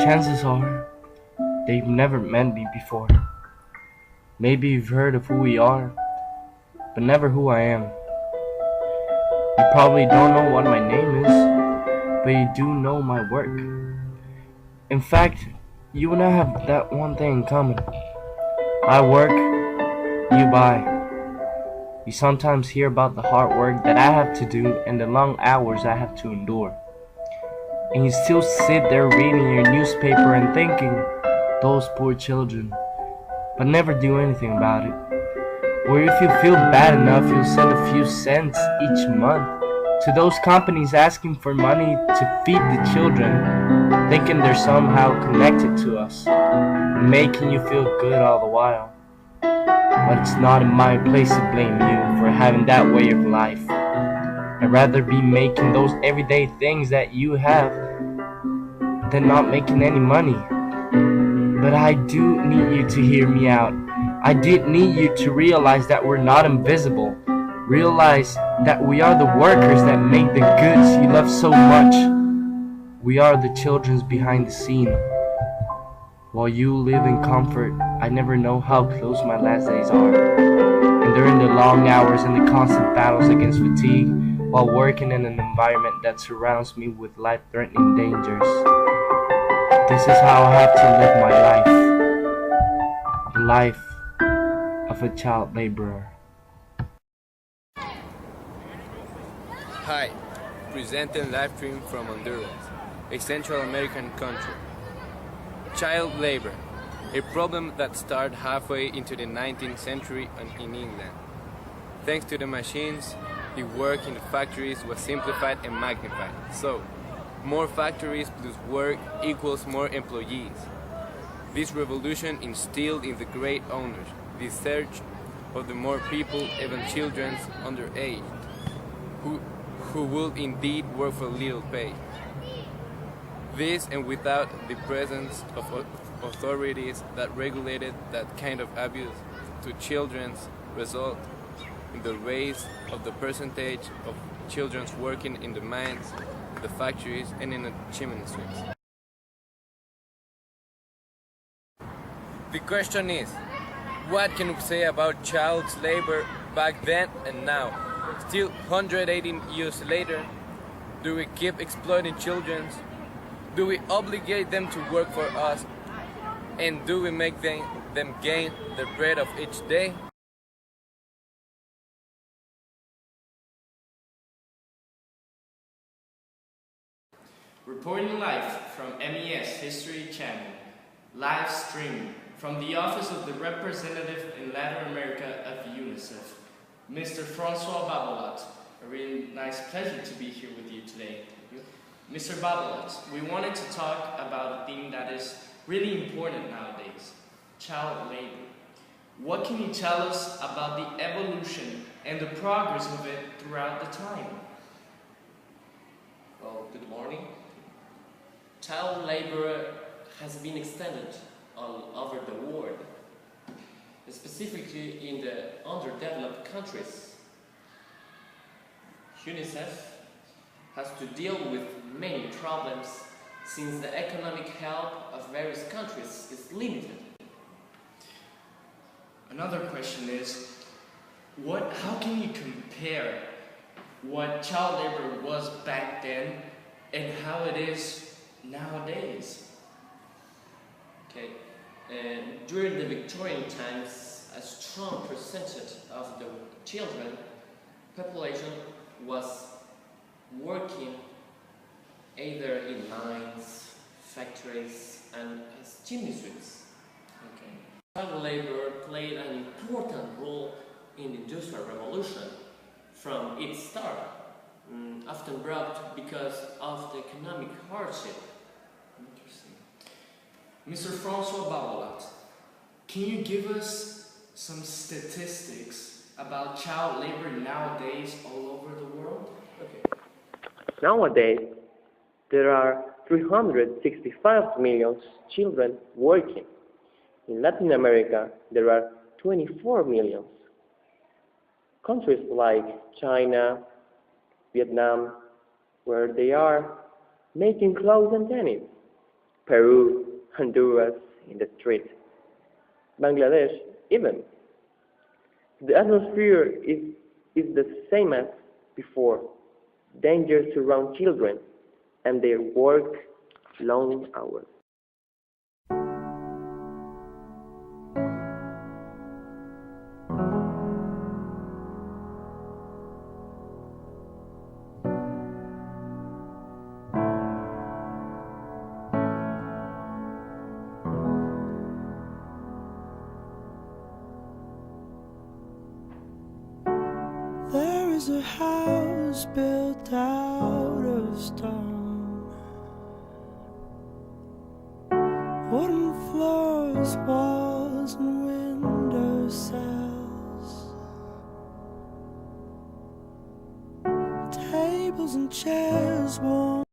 chances are they've never met me before. Maybe you've heard of who we are, but never who I am. You probably don't know what my name is, but you do know my work. In fact, you and I have that one thing in common. I work, you buy. You sometimes hear about the hard work that I have to do and the long hours I have to endure. And you still sit there reading your newspaper and thinking, those poor children, but never do anything about it. Or if you feel bad enough, you'll send a few cents each month to those companies asking for money to feed the children, thinking they're somehow connected to us, and making you feel good all the while. But it's not in my place to blame you for having that way of life. I'd rather be making those everyday things that you have than not making any money. But I do need you to hear me out. I did need you to realize that we're not invisible. Realize that we are the workers that make the goods you love so much. We are the children behind the scene. While you live in comfort, I never know how close my last days are. And during the long hours and the constant battles against fatigue, while working in an environment that surrounds me with life-threatening dangers, this is how I have to live my life. The life of a child laborer. Hi, presenting live stream from Honduras, a Central American country. Child labor, a problem that started halfway into the 19th century in England. Thanks to the machines, the work in the factories was simplified and magnified. So, more factories plus work equals more employees. This revolution instilled in the great owners the search of the more people, even children underage, who would indeed work for little pay. This, and without the presence of authorities that regulated that kind of abuse to children, result in the raise of the percentage of children working in the mines, the factories, and in the chimney sweeps. The question is, what can we say about child labor back then and now? Still 118 years later, do we keep exploiting children? Do we obligate them to work for us? And do we make them gain the bread of each day? Reporting live from M.E.S. History Channel, live streaming from the Office of the Representative in Latin America of UNICEF, Mr. Francois Babolat. A really nice pleasure to be here with you today. Mr. Babolat, we wanted to talk about a theme that is really important nowadays, child labor. What can you tell us about the evolution and the progress of it throughout the time? Well, good morning. Child labor has been extended all over the world, specifically in the underdeveloped countries. UNICEF has to deal with many problems since the economic help of various countries is limited. Another question is, how can you compare what child labor was back then and how it is nowadays? Okay, during the Victorian times, a strong percentage of the children population was working either in mines, factories, and as chimney sweeps. Okay. Child labor played an important role in the Industrial Revolution from its start, often brought because of the economic hardship. Interesting. Mr. Francois Babolat, can you give us some statistics about child labor nowadays all over the world? Okay. Nowadays, there are 365 million children working. In Latin America, there are 24 million. Countries like China, Vietnam, where they are making clothes and tennis, Peru, Honduras in the street, Bangladesh even. The atmosphere is the same as before. Danger surround children and their work long hours. There is a house built out of stone, wooden floors, walls, and window sills, tables and chairs warm.